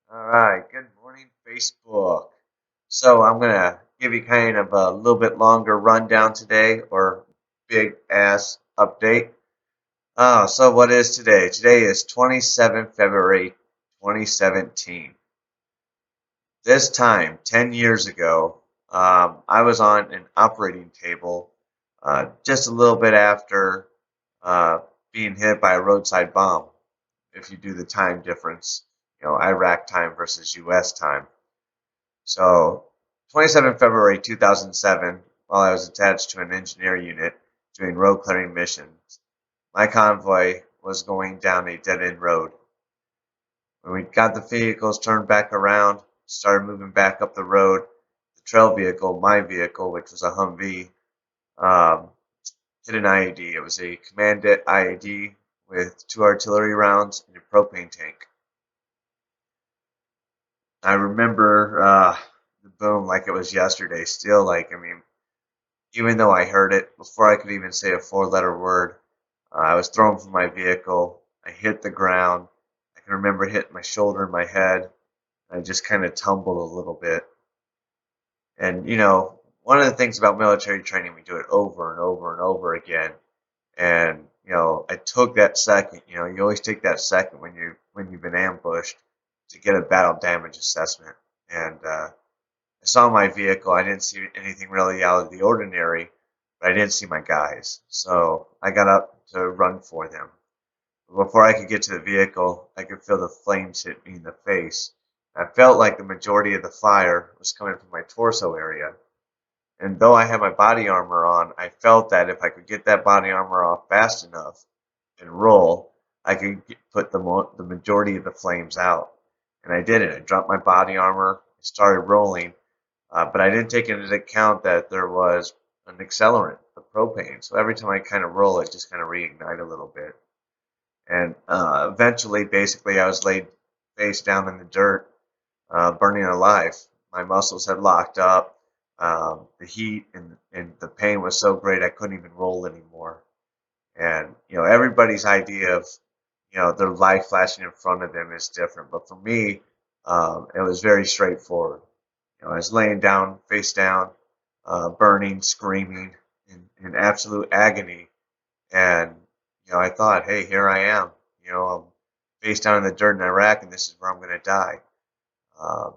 All right, good morning, Facebook. So I'm gonna give you kind of a little bit longer rundown today, or big ass update. So what is today? Today is 27 February 2017. This time, 10 years ago, I was on an operating table just a little bit after uh, being hit by a roadside bomb. If you do the time difference, Iraq time versus U.S. time. So, 27 February 2007, while I was attached to an engineer unit doing road clearing missions, my convoy was going down a dead end road. When we got the vehicles turned back around, started moving back up the road, the trail vehicle, my vehicle, which was a Humvee, um, hit an IED. It was a commanded IED with two artillery rounds and a propane tank. I remember the boom like it was yesterday. Still, even though I heard it before I could even say a four-letter word, I was thrown from my vehicle. I hit the ground. I can remember hitting my shoulder and my head. I just kind of tumbled a little bit. And, one of the things about military training, we do it over and over and over again. And, I took that second. You always take that second when you've been ambushed to get a battle damage assessment. And I saw my vehicle. I didn't see anything really out of the ordinary, but I didn't see my guys. So I got up to run for them. Before I could get to the vehicle, I could feel the flames hit me in the face. I felt like the majority of the fire was coming from my torso area. And though I had my body armor on, I felt that if I could get that body armor off fast enough and roll, I could put the majority of the flames out. And I did it. I dropped my body armor, started rolling, but I didn't take into account that there was an accelerant, the propane. So every time I kind of roll, it just kind of reignite a little bit. And eventually, basically, I was laid face down in the dirt, burning alive. My muscles had locked up. The heat and the pain was so great I couldn't even roll anymore. And everybody's idea of their life flashing in front of them is different. But for me, it was very straightforward. I was laying down, face down, burning, screaming in absolute agony. And, I thought, hey, here I am. I'm face down in the dirt in Iraq, and this is where I'm going to die. Um,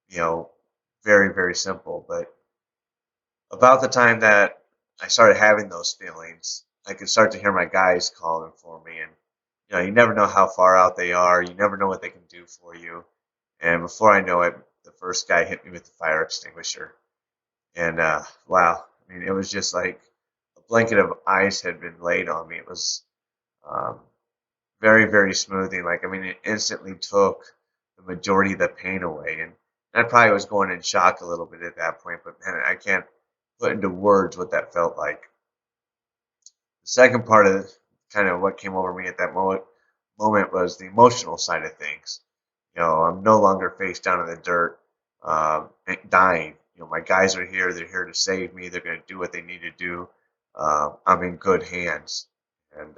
you know, very, very simple. But about the time that I started having those feelings, I could start to hear my guys calling for me. And, you never know how far out they are. You never know what they can do for you. And before I know it, the first guy hit me with the fire extinguisher. And wow, I mean, it was just like a blanket of ice had been laid on me. It was um, very, very smoothing. Like, I mean, it instantly took the majority of the pain away. And I probably was going in shock a little bit at that point, but man, I can't put into words what that felt like. The second part of kind of what came over me at that moment was the emotional side of things. I'm no longer face down in the dirt, dying. My guys are here. They're here to save me. They're going to do what they need to do. I'm in good hands, and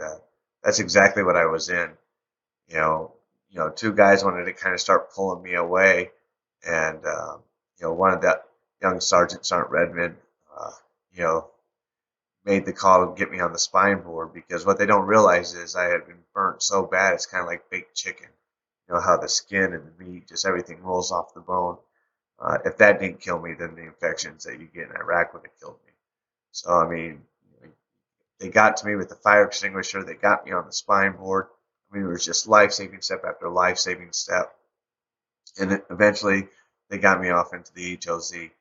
that's exactly what I was in. You know, two guys wanted to kind of start pulling me away, and one of that young Sergeant Redmond, uh, you know, made the call to get me on the spine board because what they don't realize is I had been burnt so bad it's kind of like baked chicken. How the skin and the meat, just everything rolls off the bone. If that didn't kill me, then the infections that you get in Iraq would have killed me. So I mean, they got to me with the fire extinguisher. They got me on the spine board. I mean, it was just life-saving step after life-saving step, and eventually they got me off into the HOZ.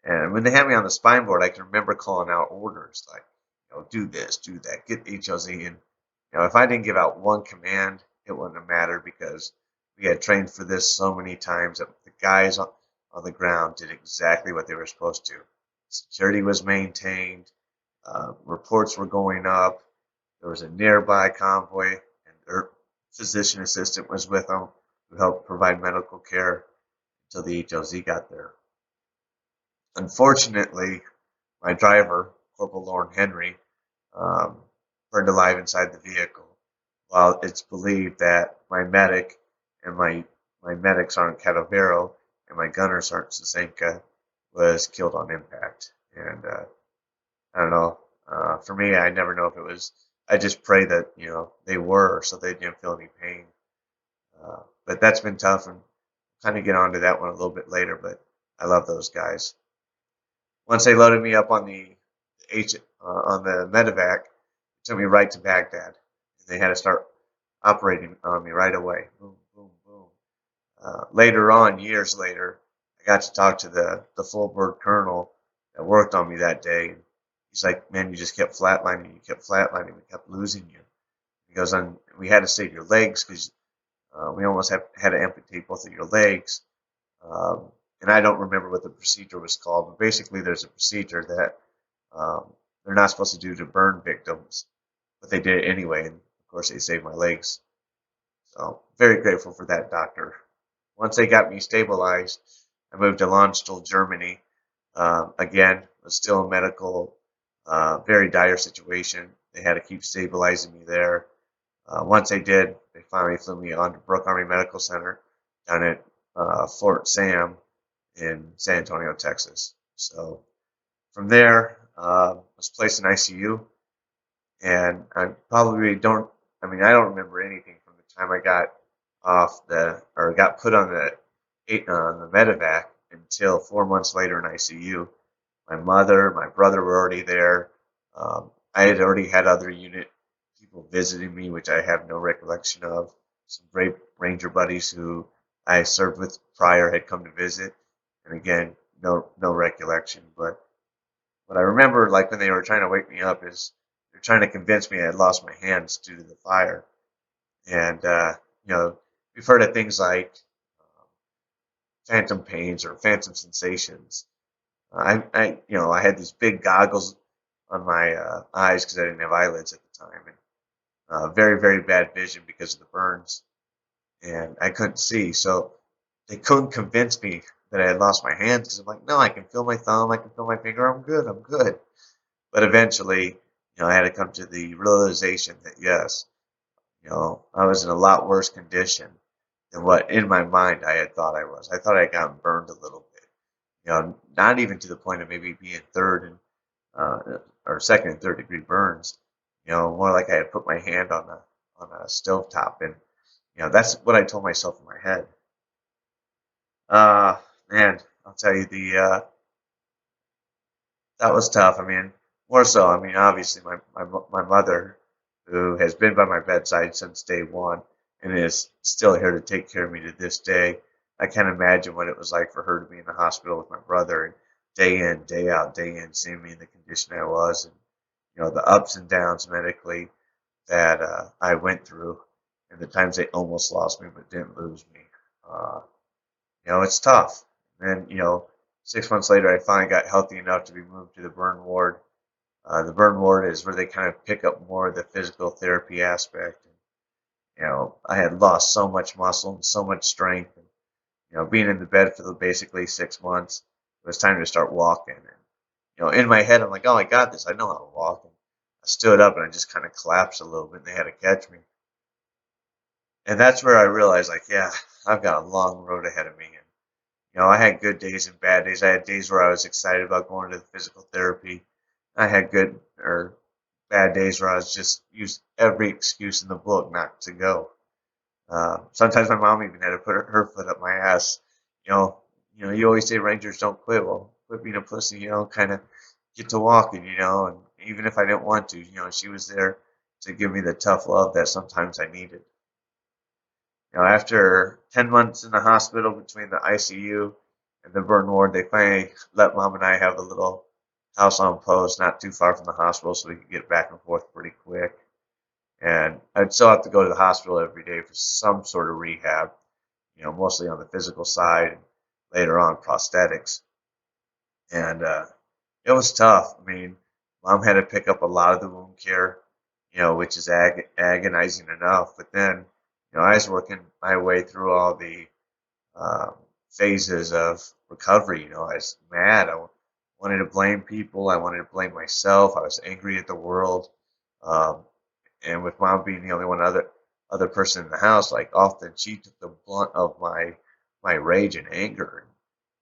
And when they had me on the spine board, I can remember calling out orders like, do this, do that, get the HOZ. And if I didn't give out one command, it wouldn't have mattered because we had trained for this so many times that the guys on the ground did exactly what they were supposed to. Security was maintained, reports were going up. There was a nearby convoy, and their physician assistant was with them who helped provide medical care until the HOZ got there. Unfortunately, my driver, Corporal Lauren Henry, um, burned alive inside the vehicle, while it's believed that my medic and my my medic Sergeant Cadovero and my gunner Sergeant Sasenka was killed on impact. And I don't know. For me, I never know if it was. I just pray that they were, so they didn't feel any pain. But that's been tough, and kind of get onto that one a little bit later. But I love those guys. Once they loaded me up on the on the medevac, it took me right to Baghdad. They had to start operating on me right away. Boom, boom, boom. Later on, years later, I got to talk to the full bird colonel that worked on me that day. He's like, "Man, you just kept flatlining. You kept flatlining. We kept losing you." He goes, "And we had to save your legs because we almost had to amputate both of your legs." Um, and I don't remember what the procedure was called, but basically, there's a procedure that they're not supposed to do to burn victims, but they did it anyway. And of course, they saved my legs. So very grateful for that doctor. Once they got me stabilized, I moved to Landstuhl, Germany. Again, was still a medical, very dire situation. They had to keep stabilizing me there. Once they did, they finally flew me on to Brooke Army Medical Center down at Fort Sam in San Antonio, Texas. So from there, was placed in ICU, and I probably don't. I mean, I don't remember anything from the time I got off the or got put on the medevac until 4 months later in ICU. My mother, my brother were already there. I had already had other unit people visiting me, which I have no recollection of. Some great ranger buddies who I served with prior had come to visit, and again, no recollection. But what I remember, like when they were trying to wake me up, is they're trying to convince me I had lost my hands due to the fire. And you know, we've heard of things like phantom pains or phantom sensations. I had these big goggles on my eyes because I didn't have eyelids at the time, and very, very bad vision because of the burns, and I couldn't see. So they couldn't convince me that I had lost my hands because I'm like, no, I can feel my thumb, I can feel my finger, I'm good, I'm good. But eventually, I had to come to the realization that yes, I was in a lot worse condition than what in my mind I had thought I was. I thought I had gotten burned a little bit. Not even to the point of maybe being third and or second and third degree burns. More like I had put my hand on a stovetop, and that's what I told myself in my head. Uh, Man, I'll tell you that was tough. I mean, more so. I mean, obviously, my mother, who has been by my bedside since day one, and is still here to take care of me to this day. I can't imagine what it was like for her to be in the hospital with my brother, and day in, day out, day in, seeing me in the condition I was, and the ups and downs medically that I went through, and the times they almost lost me but didn't lose me. Uh, it's tough. And 6 months later, I finally got healthy enough to be moved to the burn ward. The burn ward is where they kind of pick up more of the physical therapy aspect. And, I had lost so much muscle and so much strength. And, being in the bed for the basically 6 months, it was time to start walking. And, in my head, I'm like, oh, I got this. I know how to walk. And I stood up and I just kind of collapsed a little bit, and they had to catch me. And that's where I realized, like, yeah, I've got a long road ahead of me. And I had good days and bad days. I had days where I was excited about going to the physical therapy. I had good or bad days where I was just used every excuse in the book not to go. Sometimes my mom even had to put her foot up my ass. You know, you always say Rangers don't quit. Well, quit being a pussy. Kind of get to walking. And even if I didn't want to, she was there to give me the tough love that sometimes I needed. After 10 months in the hospital between the ICU and the burn ward, they finally let mom and I have a little house on post not too far from the hospital so we could get back and forth pretty quick. And I'd still have to go to the hospital every day for some sort of rehab, mostly on the physical side, and later on prosthetics. And it was tough. I mean, mom had to pick up a lot of the wound care, which is agonizing enough. But then, I was working my way through all the um, phases of recovery. I was mad. I wanted to blame people. I wanted to blame myself. I was angry at the world. Um, and with mom being the only one other person in the house, like often she took the blunt of my rage and anger.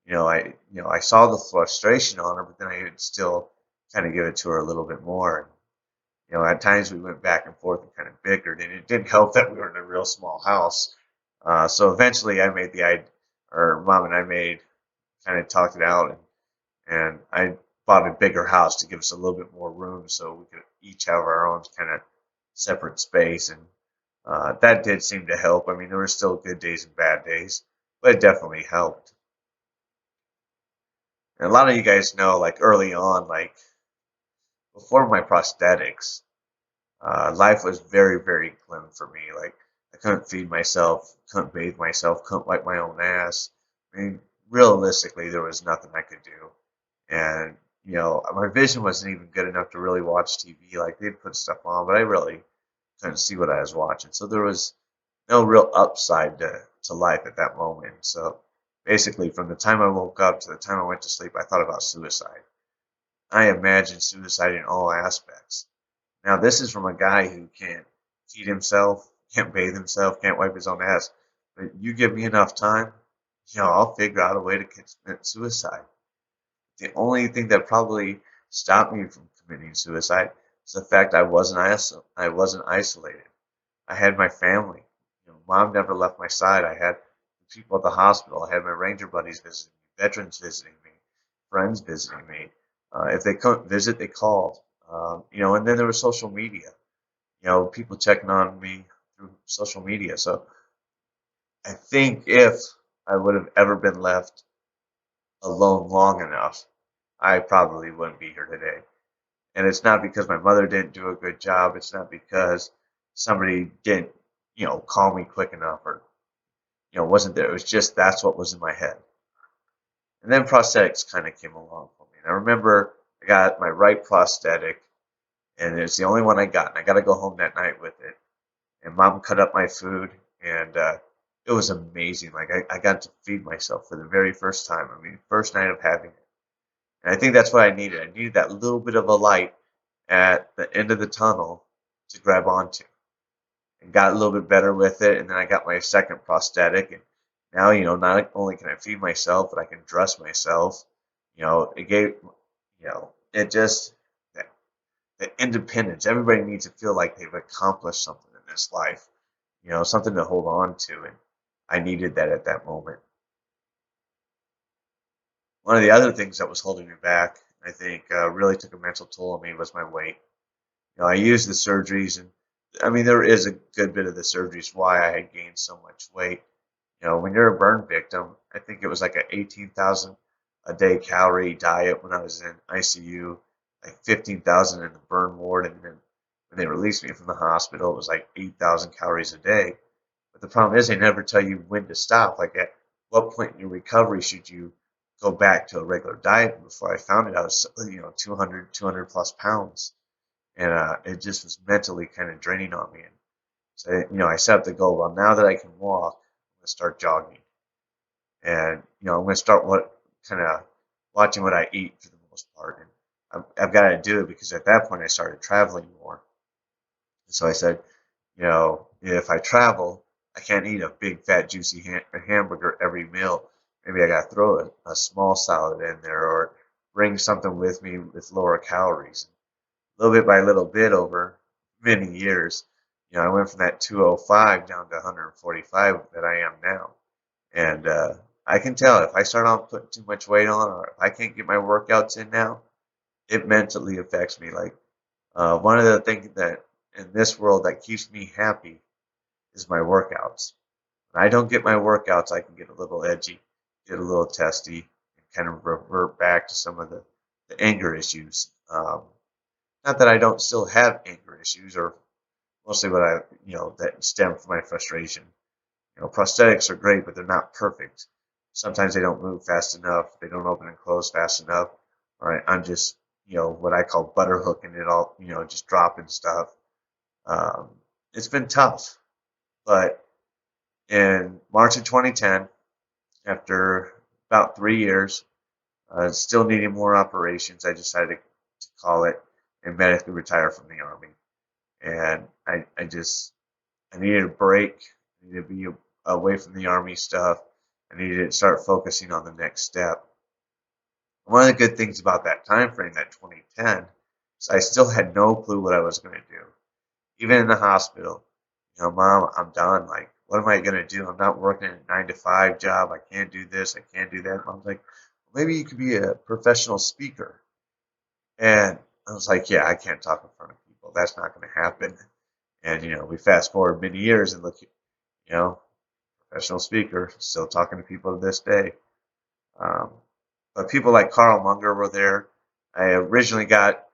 I saw the frustration on her, but then I would still kind of give it to her a little bit more. And, at times we went back and forth and kind of bickered, and it didn't help that we were in a real small house. So eventually, I made the idea, or Mom and I made kind of talked it out, and I bought a bigger house to give us a little bit more room, so we could each have our own kind of separate space, and that did seem to help. I mean, there were still good days and bad days, but it definitely helped. And a lot of you guys know, like early on, like before my prosthetics, life was very, very glim for me. Like I couldn't feed myself, couldn't bathe myself, couldn't wipe my own ass. I mean, realistically, there was nothing I could do. And my vision wasn't even good enough to really watch TV. Like they'd put stuff on, but I really couldn't see what I was watching. So there was no real upside to life at that moment. So basically, from the time I woke up to the time I went to sleep, I thought about suicide. I imagined suicide in all aspects. Now, this is from a guy who can't feed himself, can't bathe himself, can't wipe his own ass. But you give me enough time, I'll figure out a way to commit suicide. The only thing that probably stopped me from committing suicide is the fact I wasn't isolated. I had my family. Mom never left my side. I had people at the hospital. I had my ranger buddies visiting me, veterans visiting me, friends visiting me. If they couldn't visit, they called. And then there was social media. People checking on me through social media. So I think if I would have ever been left alone long enough, I probably wouldn't be here today. And it's not because my mother didn't do a good job. It's not because somebody didn't, call me quick enough or, wasn't there. It was just that's what was in my head. And then prosthetics kind of came along for me. And I remember I got my right prosthetic, and it's the only one I got. And I got to go home that night with it. And Mom cut up my food, and it was amazing. Like I got to feed myself for the very first time. I mean, first night of having it. And I think that's what I needed. I needed that little bit of a light at the end of the tunnel to grab onto. And got a little bit better with it. And then I got my second prosthetic. And now, not only can I feed myself, but I can dress myself. It gave, it just, the independence. Everybody needs to feel like they've accomplished something in this life, something to hold on to. And I needed that at that moment. One of the other things that was holding me back, I think, really took a mental toll on me was my weight. I used the surgeries, and I mean, there is a good bit of the surgeries why I had gained so much weight. When you're a burn victim, I think it was like a 18,000 a day calorie diet when I was in ICU, like 15,000 in the burn ward, and then when they released me from the hospital, it was like 8,000 calories a day. But the problem is they never tell you when to stop. Like at what point in your recovery should you go back to a regular diet? Before I found it, I was 200 plus pounds, and it just was mentally kind of draining on me. And so I set up the goal. Well, now that I can walk, I'm gonna start jogging, and I'm gonna start what kind of watching what I eat for the most part. And I've got to do it because at that point I started traveling more. And so I said, if I travel, I can't eat a big, fat, juicy hamburger every meal. Maybe I got to throw a small salad in there or bring something with me with lower calories. Little bit by little bit over many years, I went from that 205 down to 145 that I am now. And I can tell if I start on putting too much weight on or if I can't get my workouts in now, it mentally affects me. Like one of the things that in this world that keeps me happy is my workouts. When I don't get my workouts, I can get a little edgy, get a little testy, and kind of revert back to some of the anger issues. Not that I don't still have anger issues, or mostly what that stem from my frustration. Prosthetics are great, but they're not perfect. Sometimes they don't move fast enough. They don't open and close fast enough. Or I'm just, what I call butter hooking it all, just dropping stuff. Um, it's been tough, but in March of 2010, after about 3 years, still needing more operations, I decided to call it and medically retire from the Army. And I just I needed a break. I needed to be away from the Army stuff. I needed to start focusing on the next step. One of the good things about that time frame, that 2010, is I still had no clue what I was going to do. Even in the hospital, Mom, I'm done. Like, what am I going to do? I'm not working a 9 to 5 job. I can't do this. I can't do that. Mom's like, well, maybe you could be a professional speaker. And I was like, yeah, I can't talk in front of people. That's not going to happen. And, we fast forward many years and look, professional speaker, still talking to people to this day. Um, but people like Carl Munger were there. I originally got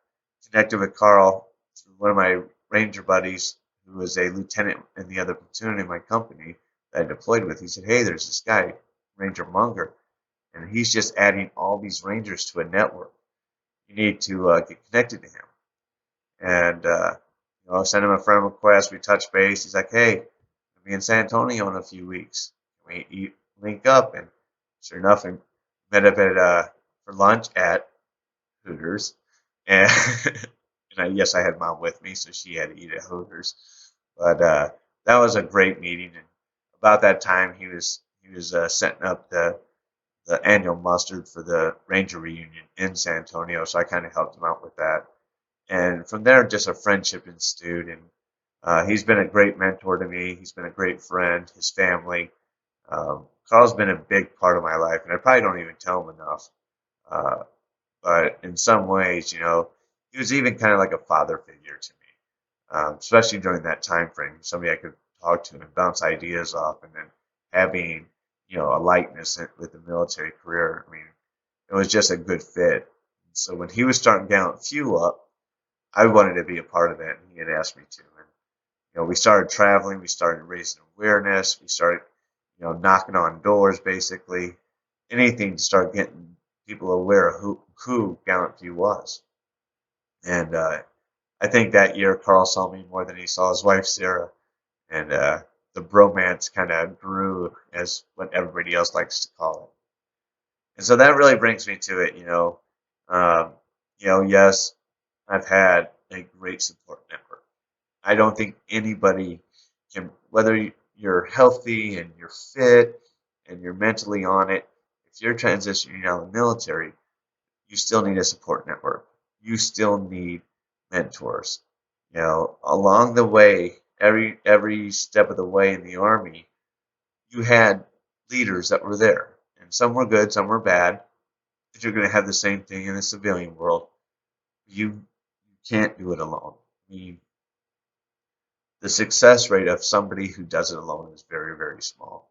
connected with Carl through one of my Ranger buddies who was a lieutenant in the other platoon in my company that I deployed with. He said, hey, there's this guy, Ranger Munger, and he's just adding all these Rangers to a network. You need to get connected to him. And, I sent him a friend request. We touched base. He's like, hey, I'll be in San Antonio in a few weeks. We link up. And sure enough, we met up for lunch at Hooters. And, yes, I had Mom with me, so she had to eat at Hooters. But that was a great meeting. And about that time, he was setting up the annual muster for the Ranger reunion in San Antonio. So I kind of helped him out with that. And from there, just a friendship ensued. And he's been a great mentor to me. He's been a great friend. His family. Carl's been a big part of my life, and I probably don't even tell him enough. Uh, but in some ways, he was even kind of like a father figure to me, especially during that time frame. Somebody I could talk to and bounce ideas off, and then having, a likeness with the military career. I mean, it was just a good fit. So when he was starting down fuel up, I wanted to be a part of it, and he had asked me to. And we started traveling, we started raising awareness, we started, knocking on doors, basically anything to start getting people aware of who Gallant Few was. And I think that year Carl saw me more than he saw his wife Sarah, and the bromance kind of grew, as what everybody else likes to call it. And so that really brings me to it. Um, yes, I've had a great support network. I don't think anybody can, whether you're healthy and you're fit and you're mentally on it, if you're transitioning out of the military, you still need a support network. You still need mentors. Along the way, every step of the way in the Army, you had leaders that were there. And some were good, some were bad. If you're going to have the same thing in the civilian world, you can't do it alone. I mean, the success rate of somebody who does it alone is very, very small.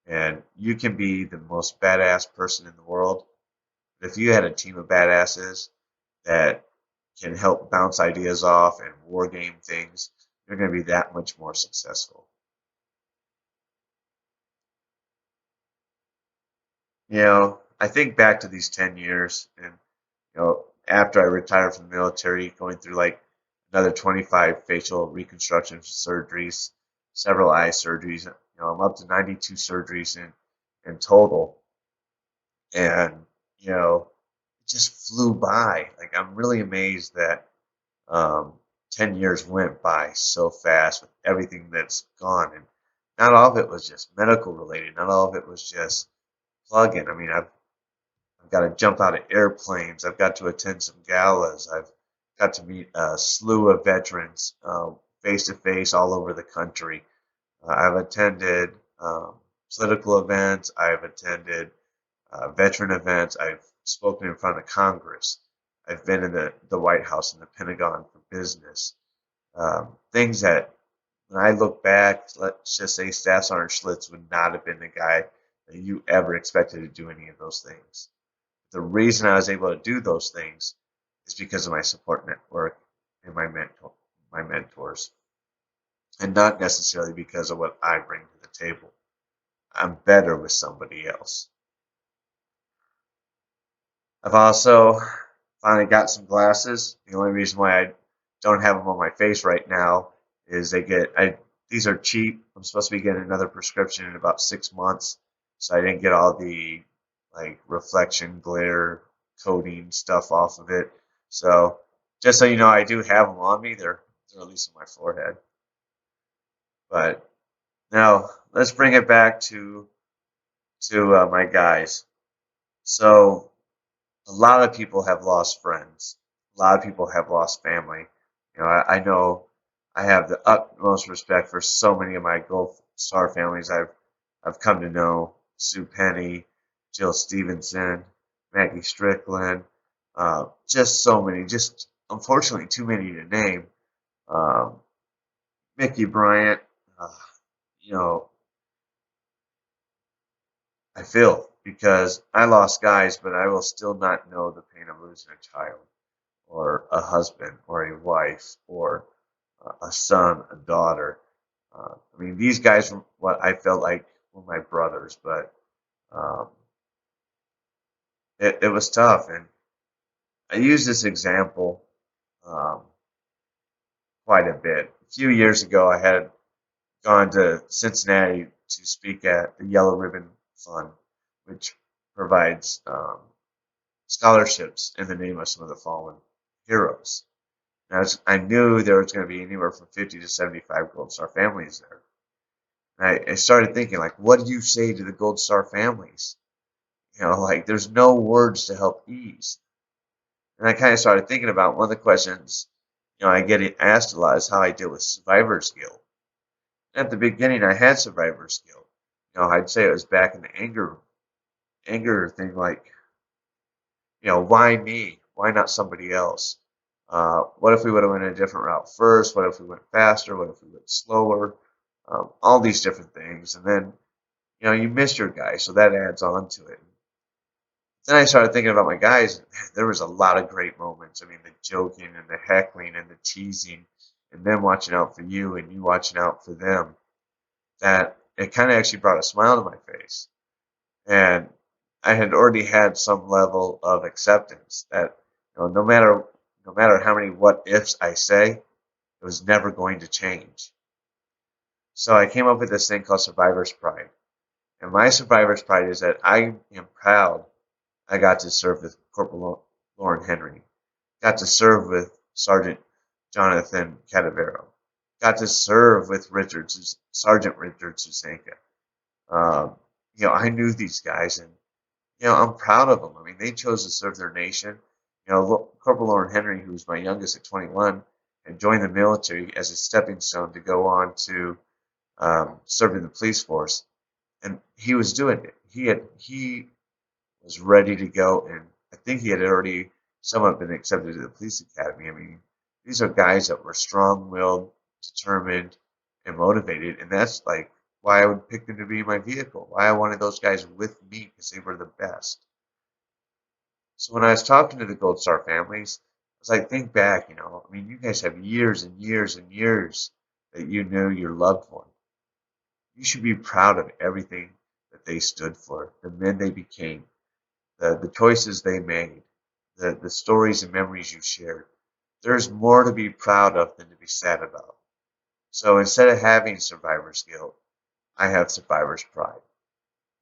And you can be the most badass person in the world, but if you had a team of badasses that can help bounce ideas off and war game things, you're going to be that much more successful. I think back to these 10 years, and after I retired from the military, going through like another 25 facial reconstruction surgeries, several eye surgeries. I'm up to 92 surgeries in total, and it just flew by. Like, I'm really amazed that 10 years went by so fast with everything that's gone, and not all of it was just medical related. Not all of it was just plug-in. I mean, I've got to jump out of airplanes. I've got to attend some galas. I've got to meet a slew of veterans face to face all over the country. I've attended political events. I've attended veteran events. I've spoken in front of Congress. I've been in the White House and the Pentagon for business. Things that, when I look back, let's just say Staff Sergeant Schlitz would not have been the guy that you ever expected to do any of those things. The reason I was able to do those things is because of my support network and my mentors, and not necessarily because of what I bring to the table. I'm better with somebody else. I've also finally got some glasses. The only reason why I don't have them on my face right now is these are cheap. I'm supposed to be getting another prescription in about 6 months, so I didn't get all the like reflection, glare, coating stuff off of it. So just so you know, I do have them on me. They're at least on my forehead. But now let's bring it back to my guys. So a lot of people have lost friends. A lot of people have lost family. I know I have the utmost respect for so many of my Gold Star families I've come to know. Sue Penny, Jill Stevenson, Maggie Strickland, just so many. Just unfortunately too many to name. Um, Mickey Bryant. Uh, you know, I feel because I lost guys, but I will still not know the pain of losing a child, or a husband, or a wife, or a son, a daughter. I mean, these guys were what I felt like were my brothers, but um, it was tough. And I use this example um, quite a bit. A few years ago, I had gone to Cincinnati to speak at the Yellow Ribbon Fund, which provides scholarships in the name of some of the fallen heroes. And I knew there was going to be anywhere from 50 to 75 Gold Star families there. And I started thinking, like, what do you say to the Gold Star families? Like, there's no words to help ease. And I kind of started thinking about one of the questions, I get asked a lot is how I deal with survivor's guilt. And at the beginning, I had survivor's guilt. I'd say it was back in the anger thing, like, why me? Why not somebody else? What if we would have went a different route first? What if we went faster? What if we went slower? All these different things. And then, you miss your guy, so that adds on to it. Then I started thinking about my guys. There was a lot of great moments. I mean, the joking and the heckling and the teasing, and them watching out for you and you watching out for them. That it kind of actually brought a smile to my face. And I had already had some level of acceptance that no matter how many what ifs I say, it was never going to change. So I came up with this thing called survivor's pride. And my survivor's pride is that I am proud I got to serve with Corporal Lauren Henry, got to serve with Sergeant Jonathan Cadavero, got to serve with Sergeant Richard Susanka. Um, I knew these guys, and I'm proud of them. I mean, they chose to serve their nation. Corporal Lauren Henry, who was my youngest at 21, had joined the military as a stepping stone to go on to serve in the police force, and he was doing it. He was ready to go, and I think he had already somewhat been accepted to the police academy. I mean, these are guys that were strong-willed, determined, and motivated, and that's like why I would pick them to be my vehicle. Why I wanted those guys with me because they were the best. So when I was talking to the Gold Star families, I was like, think back. I mean, you guys have years and years and years that you knew your loved one. You should be proud of everything that they stood for, the men they became, the choices they made, the stories and memories you shared. There's more to be proud of than to be sad about. So instead of having survivor's guilt, I have survivor's pride.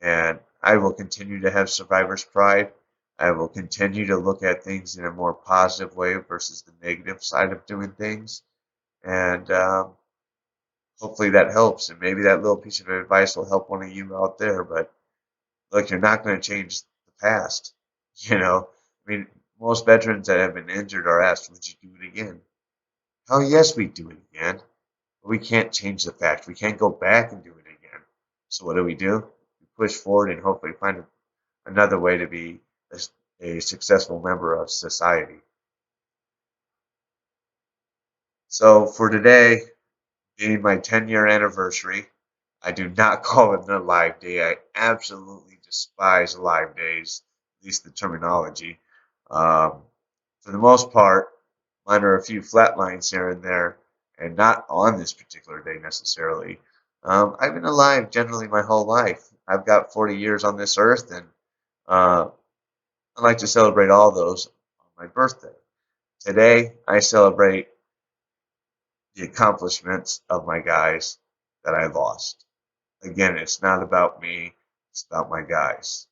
And I will continue to have survivor's pride. I will continue to look at things in a more positive way versus the negative side of doing things. And hopefully that helps. And maybe that little piece of advice will help one of you out there. But look, you're not going to change the past. I mean, most veterans that have been injured are asked, would you do it again? Hell yes, we do it again. But we can't change the fact. We can't go back and do it again. So what do? We push forward and hopefully find another way to be a successful member of society. So for today, being my 10-year anniversary, I do not call it a live day. I absolutely despise live days, at least the terminology. Um, for the most part, mine are a few flat lines here and there, and not on this particular day necessarily. I've been alive generally my whole life. I've got 40 years on this earth, and uh, I like to celebrate all those on my birthday. Today, I celebrate the accomplishments of my guys that I lost. Again, it's not about me, it's about my guys.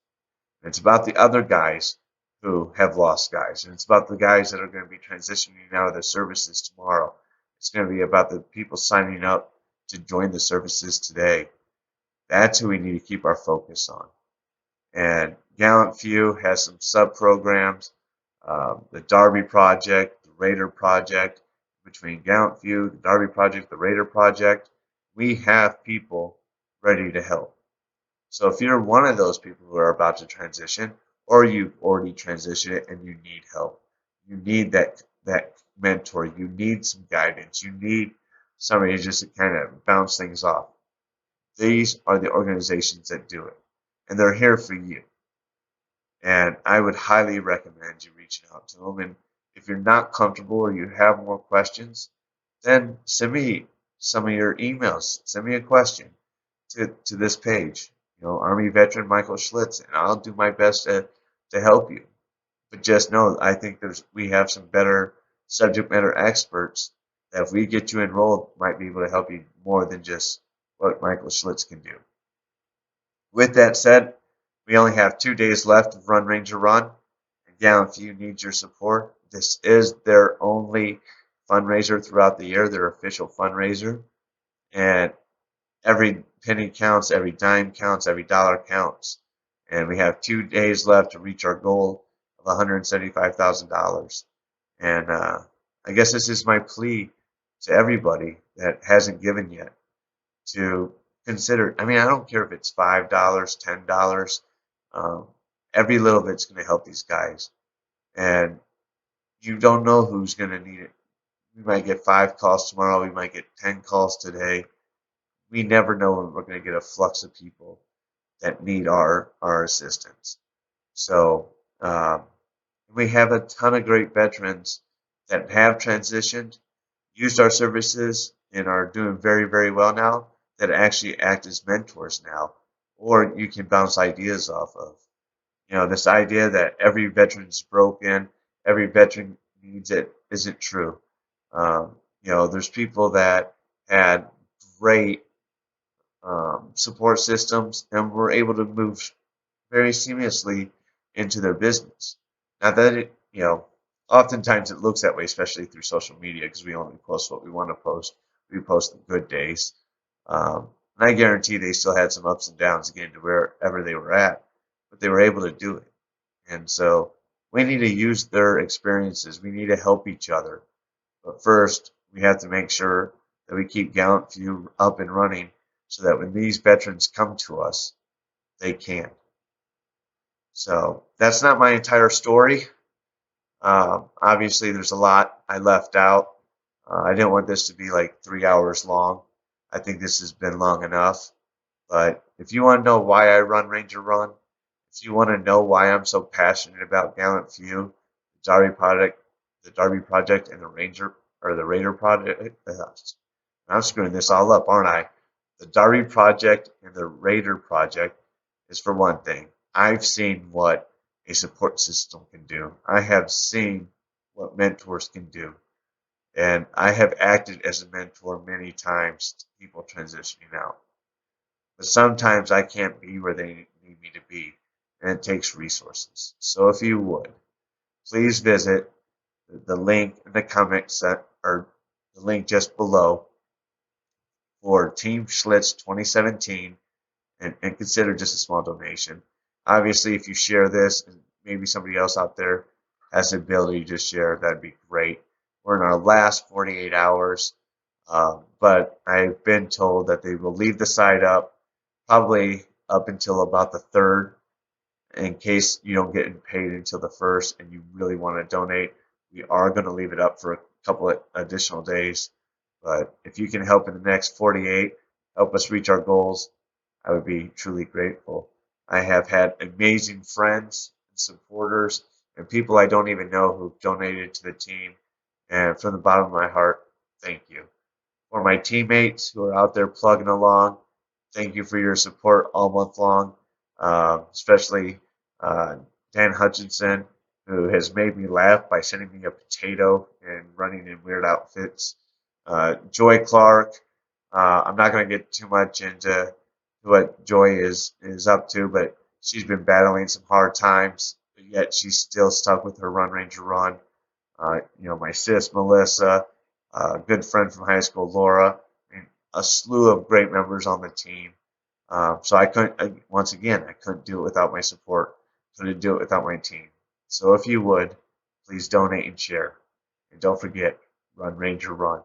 And it's about the other guys who have lost guys. And it's about the guys that are going to be transitioning out of their services tomorrow. It's going to be about the people signing up to join the services today. That's who we need to keep our focus on. And Gallant Few has some sub-programs, the Darby Project, the Raider Project. Between Gallant Few, the Darby Project, the Raider Project, we have people ready to help. So if you're one of those people who are about to transition, or you've already transitioned and you need help, you need that mentor, you need some guidance, you need somebody just to kind of bounce things off. These are the organizations that do it, and they're here for you. And I would highly recommend you reaching out to them. And if you're not comfortable or you have more questions, then send me some of your emails. Send me a question to this page. Army veteran Michael Schlitz, and I'll do my best to help you. But just know, I think we have some better subject matter experts that if we get you enrolled, might be able to help you more than just what Michael Schlitz can do. With that said, we only have 2 days left of Run Ranger Run. Again, if you need your support, this is their only fundraiser throughout the year, their official fundraiser. And every penny counts, every dime counts, every dollar counts. And we have 2 days left to reach our goal of $175,000. And I guess this is my plea to everybody that hasn't given yet to consider. I mean, I don't care if it's $5, $10. Every little bit's going to help these guys. And you don't know who's going to need it. We might get 5 calls tomorrow. We might get 10 calls today. We never know when we're going to get a flux of people that need our assistance. So we have a ton of great veterans that have transitioned, used our services, and are doing very, very well now, that actually act as mentors now, or you can bounce ideas off of. This idea that every veteran's broken, every veteran needs it, isn't true. There's people that had great support systems and were able to move very seamlessly into their business. Now that oftentimes it looks that way, especially through social media, because we only post what we want to post. We post the good days. And I guarantee they still had some ups and downs to get into wherever they were at, but they were able to do it. And so we need to use their experiences. We need to help each other. But first, we have to make sure that we keep Gallant Few up and running so that when these veterans come to us, they can. So that's not my entire story. Obviously, there's a lot I left out. I didn't want this to be like 3 hours long. I think this has been long enough. But if you want to know why I run Ranger Run, if you want to know why I'm so passionate about Gallant Few, the Darby Project, and the Raider Project, I'm screwing this all up, aren't I? The Darby Project and the Raider Project is, for one thing, I've seen what a support system can do. I have seen what mentors can do. And I have acted as a mentor many times to people transitioning out. But sometimes I can't be where they need me to be, and it takes resources. So if you would, please visit the link in the comments or the link just below for Team Schlitz 2017 and consider just a small donation. Obviously, if you share this and maybe somebody else out there has the ability to share, that'd be great. We're in our last 48 hours, but I've been told that they will leave the site up probably up until about the 3rd, in case you don't get paid until the 1st and you really want to donate. We are going to leave it up for a couple of additional days, but if you can help in the next 48, help us reach our goals, I would be truly grateful. I have had amazing friends and supporters and people I don't even know who've donated to the team, and from the bottom of my heart, thank you. For my teammates who are out there plugging along, thank you for your support all month long, especially Dan Hutchinson, who has made me laugh by sending me a potato and running in weird outfits. Joy Clark, I'm not going to get too much into what Joy is up to, but she's been battling some hard times, but yet she's still stuck with her Run Ranger Run. My sis Melissa, a good friend from high school, Laura. I mean, a slew of great members on the team. So I couldn't, once again, I couldn't do it without my support. Couldn't do it without my team. So if you would, please donate and share. And don't forget, run, Ranger, run.